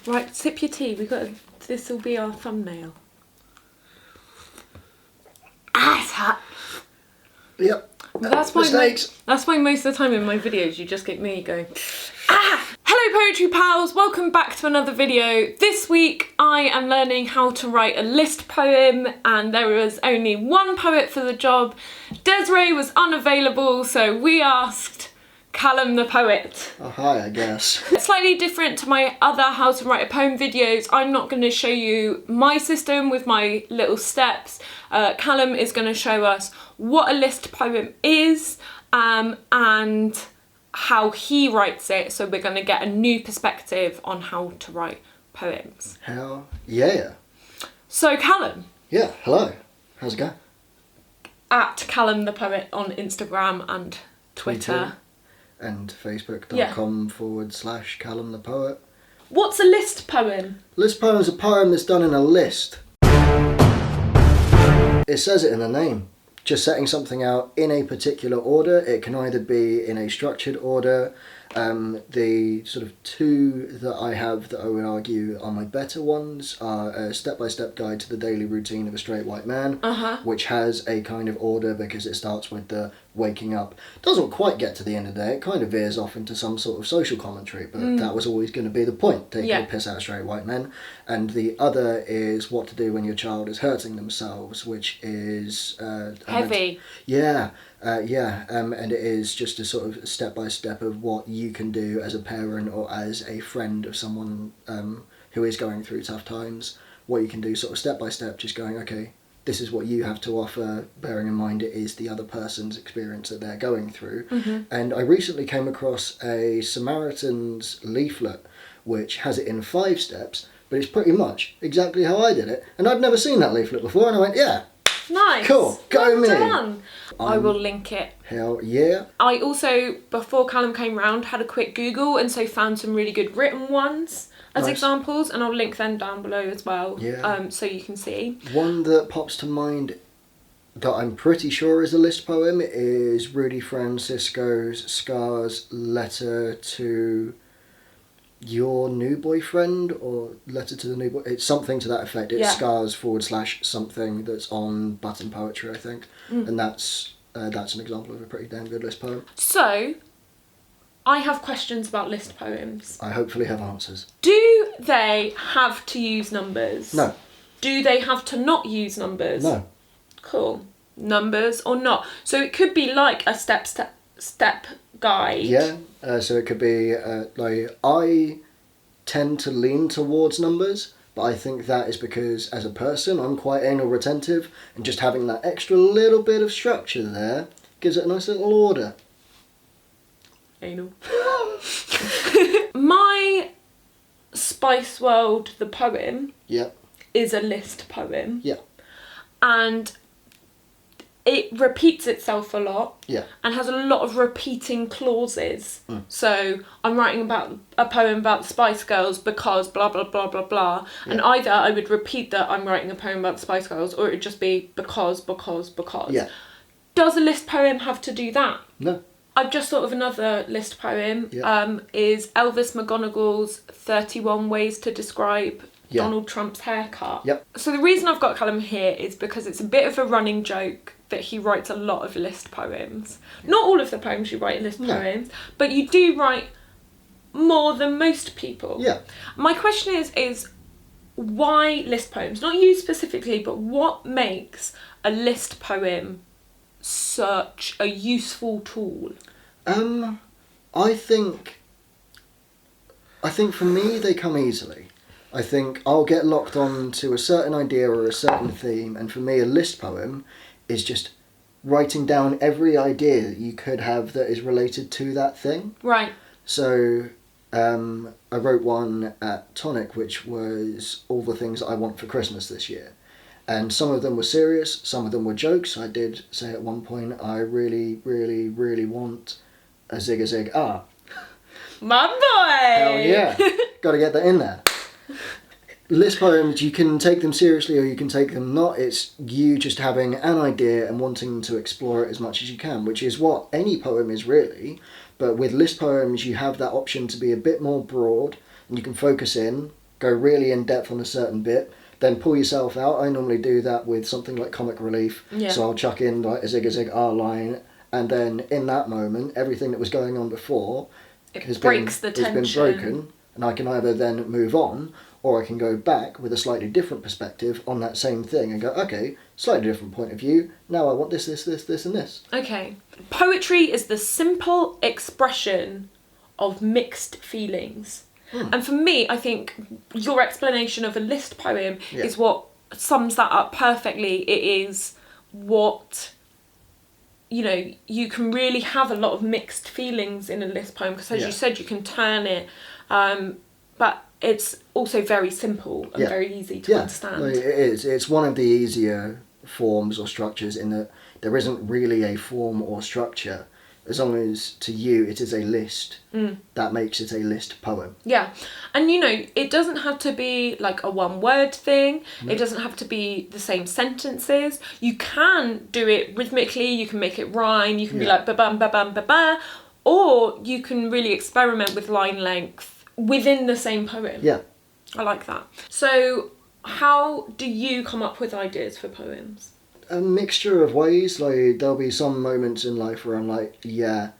Right, sip your tea. This will be our thumbnail. Ah, it's hot. Yep. That's why most of the time in my videos you just get me going, ah! Hello Poetry Pals, welcome back to another video. This week I am learning how to write a list poem, and there was only one poet for the job. Desiree was unavailable, so we asked Callum the poet. Oh, hi, I guess. Slightly different to my other how to write a poem videos, I'm not going to show you my system with my little steps. Callum is going to show us what a list poem is and how he writes it, so we're going to get a new perspective on how to write poems. Hell yeah. So Callum. Yeah, hello. How's it going? At Callum the poet on Instagram and Twitter. And facebook.com/Callum the poet. What's a list poem? List poem is a poem that's done in a list. It says it in the name. Just setting something out in a particular order. It can either be in a structured order. The sort of two that I have that I would argue are my better ones are a step-by-step guide to the daily routine of a straight white man, which has a kind of order because it starts with the waking up. Doesn't quite get to the end of the day. It kind of veers off into some sort of social commentary, but that was always going to be the point, taking a piss out of straight white men. And the other is what to do when your child is hurting themselves, which is... heavy. And it is just a sort of step-by-step of what you can do as a parent or as a friend of someone who is going through tough times, what you can do sort of step-by-step, just going, okay, this is what you have to offer, bearing in mind it is the other person's experience that they're going through. And I recently came across a Samaritan's leaflet, which has it in 5 steps, but it's pretty much exactly how I did it. And I'd never seen that leaflet before, and I went, yeah. Nice. Cool. Go me. Done. I will link it. Hell yeah. I also, before Callum came round, had a quick Google and so found some really good written ones as examples, and I'll link them down below as well. Yeah. So you can see. One that pops to mind that I'm pretty sure is a list poem is Rudy Francisco's Scar's letter to your new boyfriend, or letter to the new boy. It's something to that effect. It's Scars / something that's on Button Poetry, I think. And that's an example of a pretty damn good list poem. So, I have questions about list poems. I hopefully have answers. Do they have to use numbers? No. Do they have to not use numbers? No. Cool. Numbers or not. So it could be like a step guide. Yeah. So it could be like, I tend to lean towards numbers, but I think that is because as a person I'm quite anal retentive, and just having that extra little bit of structure there gives it a nice little order. Anal. My Spice World the poem is a list poem. Yeah. And it repeats itself a lot. Yeah. And has a lot of repeating clauses. So I'm writing about a poem about the Spice Girls because blah blah blah blah blah. Yeah. And either I would repeat that I'm writing a poem about the Spice Girls, or it would just be because. Yeah. Does a list poem have to do that? No. I've just thought of another list poem. Is Elvis McGonagall's 31 Ways to Describe Donald Trump's haircut. Yep. So the reason I've got Callum here is because it's a bit of a running joke that he writes a lot of list poems. Not all of the poems you write are list poems, but you do write more than most people. Yeah. My question is why list poems? Not you specifically, but what makes a list poem such a useful tool? I think for me they come easily. I think I'll get locked on to a certain idea or a certain theme, and for me a list poem is just writing down every idea that you could have that is related to that thing. Right. So I wrote one at Tonic, which was all the things I want for Christmas this year. And some of them were serious, some of them were jokes. I did say at one point, I really, really, really want a zig a zig ah. My boy! Hell yeah. Got to get that in there. List poems, you can take them seriously or you can take them not. It's you just having an idea and wanting to explore it as much as you can, which is what any poem is really. But with list poems, you have that option to be a bit more broad, and you can focus in go really in depth on a certain bit, then pull yourself out. I normally do that with something like comic relief. Yeah. So I'll chuck in like a zig R line, and then in that moment, everything that was going on before It breaks the tension. It's been broken, and I can either then move on, or I can go back with a slightly different perspective on that same thing and go, okay, slightly different point of view. Now I want this, and this. Okay. Poetry is the simple expression of mixed feelings. And for me, I think your explanation of a list poem is what sums that up perfectly. It is what, you can really have a lot of mixed feelings in a list poem, because as you said, you can turn it, but it's also very simple and very easy to understand. No, it is. It's one of the easier forms or structures in that there isn't really a form or structure. As long as to you it is a list, that makes it a list poem. Yeah. And it doesn't have to be like a one word thing. It doesn't have to be the same sentences. You can do it rhythmically, you can make it rhyme, you can be like ba-bum, ba-bum, ba-ba, or you can really experiment with line length within the same poem. Yeah. I like that. So how do you come up with ideas for poems? A mixture of ways. Like, there'll be some moments in life where I'm like, yeah,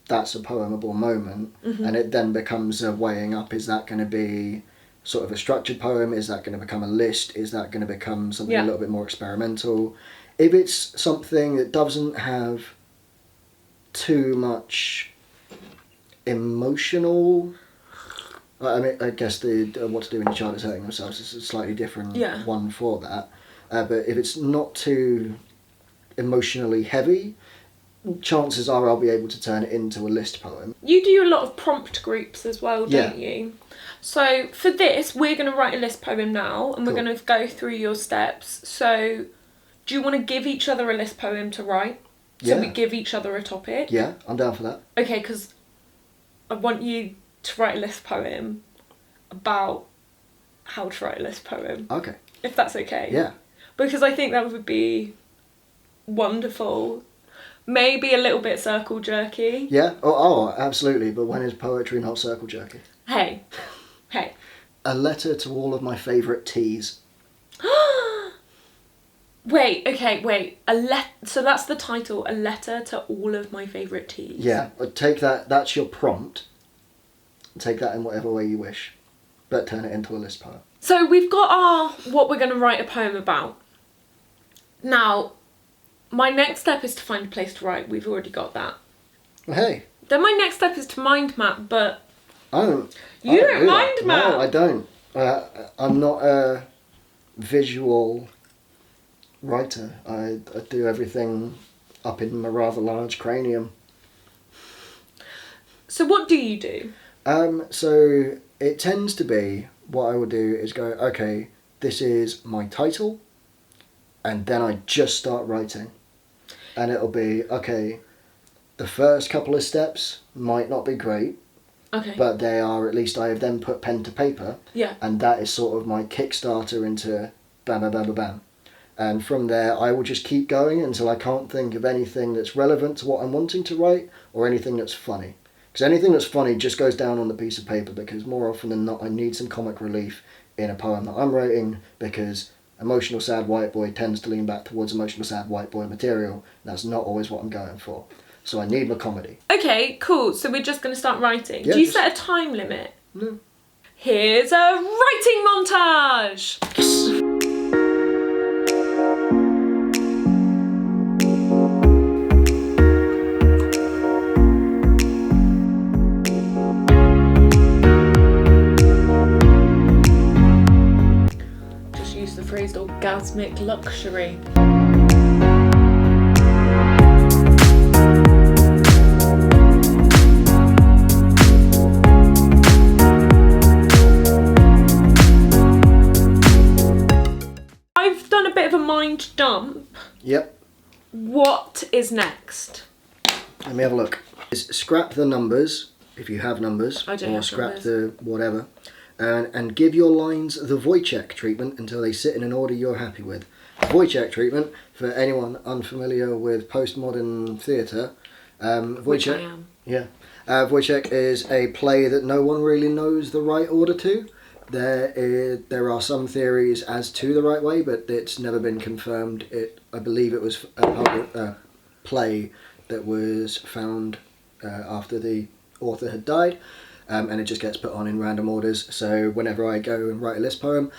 that's a poemable moment, and it then becomes a weighing up. Is that going to be sort of a structured poem? Is that going to become a list? Is that going to become something a little bit more experimental? If it's something that doesn't have too much emotional, I mean, I guess the What to Do When Your Child Is Hurting Themselves is a slightly different one for that. But if it's not too emotionally heavy, chances are I'll be able to turn it into a list poem. You do a lot of prompt groups as well, don't you? So for this, we're going to write a list poem now, and we're going to go through your steps. So do you want to give each other a list poem to write? So we give each other a topic? Yeah, I'm down for that. Okay, because I want you to write a list poem about how to write a list poem. Okay. If that's okay. Yeah. Because I think that would be wonderful. Maybe a little bit circle jerky. Yeah? Oh, absolutely. But when is poetry not circle jerky? Hey. A letter to all of my favourite teas. Wait. So that's the title, a letter to all of my favourite teas. Yeah, take that, that's your prompt. Take that in whatever way you wish. But turn it into a list poem. So we've got what we're going to write a poem about. Now, my next step is to find a place to write. We've already got that. Well, hey. Then my next step is to mind map, but... You don't mind map? No, I don't. I'm not a visual writer. I do everything up in my rather large cranium. So what do you do? So it tends to be, what I would do is go, okay, this is my title, and then I just start writing. And it'll be, okay, the first couple of steps might not be great, but they are, at least I have then put pen to paper, and that is sort of my Kickstarter into bam, bam, bam, bam, bam. And from there, I will just keep going until I can't think of anything that's relevant to what I'm wanting to write, or anything that's funny. Because anything that's funny just goes down on the piece of paper, because more often than not I need some comic relief in a poem that I'm writing, because emotional sad white boy tends to lean back towards emotional sad white boy material. That's not always what I'm going for. So I need my comedy. Okay, cool. So we're just going to start writing. Yeah, do you set a time limit? No. Here's a writing montage! Yes. Phrased orgasmic luxury. I've done a bit of a mind dump. Yep. What is next? Let me have a look. Scrap the numbers, if you have numbers, or scrap numbers. the whatever. And give your lines the Wojciech treatment until they sit in an order you're happy with. Wojciech treatment, for anyone unfamiliar with postmodern theatre, Which I am. Yeah. Wojciech is a play that no one really knows the right order to. There are some theories as to the right way, but it's never been confirmed. I believe it was a play that was found after the author had died, and it just gets put on in random orders. So whenever I go and write a list poem,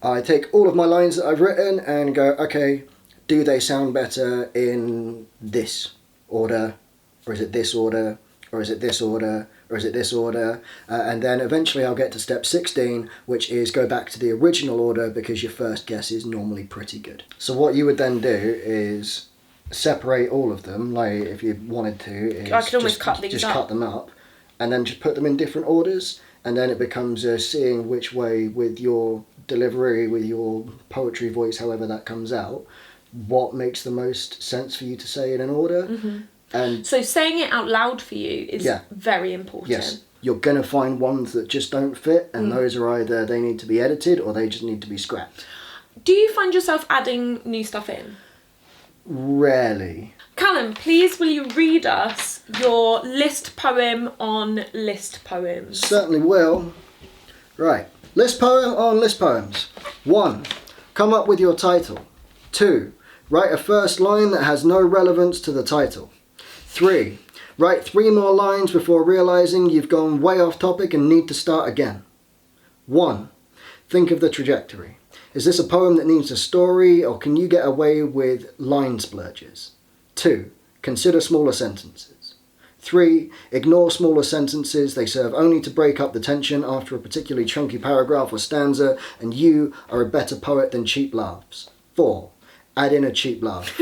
I take all of my lines that I've written and go, okay, do they sound better in this order, or is it this order, or is it this order, or is it this order? And then eventually I'll get to step 16, which is go back to the original order, because your first guess is normally pretty good. So what you would then do is separate all of them, like if you wanted to. I could almost cut these up. Cut them up, and then just put them in different orders, and then it becomes seeing which way, with your delivery, with your poetry voice, however that comes out, what makes the most sense for you to say in an order. Mm-hmm. And so saying it out loud for you is very important. Yes, you're going to find ones that just don't fit, and those are either they need to be edited or they just need to be scrapped. Do you find yourself adding new stuff in? Rarely. Callum, please will you read us your list poem on list poems? Certainly will. Right. List poem on list poems. 1. Come up with your title. 2. Write a first line that has no relevance to the title. 3. Write 3 more lines before realising you've gone way off topic and need to start again. 1. Think of the trajectory. Is this a poem that needs a story, or can you get away with line splurges? 2. Consider smaller sentences. 3. Ignore smaller sentences. They serve only to break up the tension after a particularly chunky paragraph or stanza, and you are a better poet than cheap laughs. 4. Add in a cheap laugh.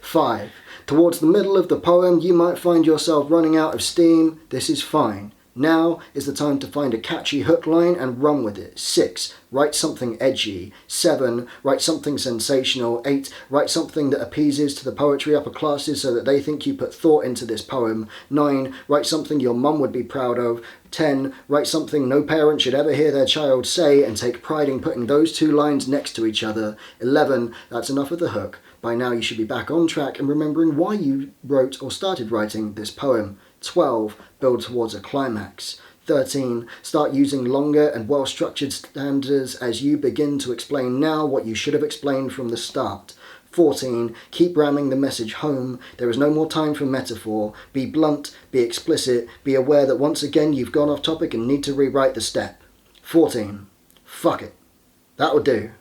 5. Towards the middle of the poem, you might find yourself running out of steam. This is fine. Now is the time to find a catchy hook line and run with it. 6. Write something edgy. 7. Write something sensational. 8. Write something that appeases to the poetry upper classes so that they think you put thought into this poem. 9. Write something your mum would be proud of. 10. Write something no parent should ever hear their child say, and take pride in putting those 2 lines next to each other. 11. That's enough of the hook. By now you should be back on track and remembering why you wrote or started writing this poem. 12. Build towards a climax. 13. Start using longer and well-structured stanzas as you begin to explain now what you should have explained from the start. 14. Keep ramming the message home. There is no more time for metaphor. Be blunt, be explicit, be aware that once again you've gone off topic and need to rewrite the step. 14. Fuck it. That'll do.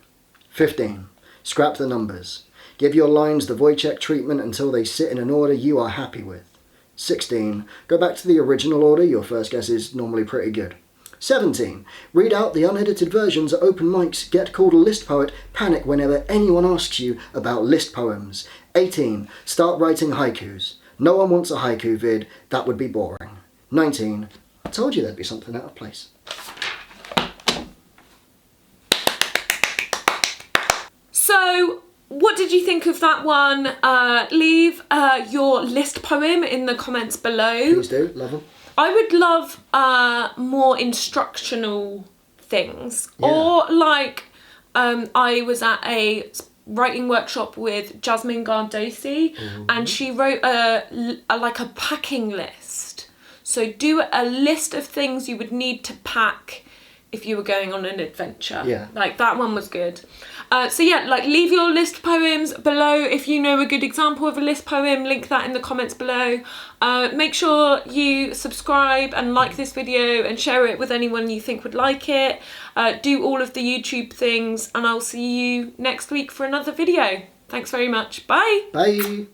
15. Scrap the numbers. Give your lines the Wojciech treatment until they sit in an order you are happy with. 16. Go back to the original order. Your first guess is normally pretty good. 17. Read out the unedited versions at open mics. Get called a list poet. Panic whenever anyone asks you about list poems. 18. Start writing haikus. No one wants a haiku vid. That would be boring. 19. I told you there'd be something out of place. So, what did you think of that one? Leave your list poem in the comments below. Please do. Love them. I would love more instructional things. Yeah. Or like, I was at a writing workshop with Jasmine Gardosi, and she wrote a packing list. So do a list of things you would need to pack if you were going on an adventure. Yeah. Like, that one was good. So yeah, like, leave your list poems below. If you know a good example of a list poem, link that in the comments below. Make sure you subscribe and like this video and share it with anyone you think would like it. Do all of the YouTube things, and I'll see you next week for another video. Thanks very much. Bye. Bye.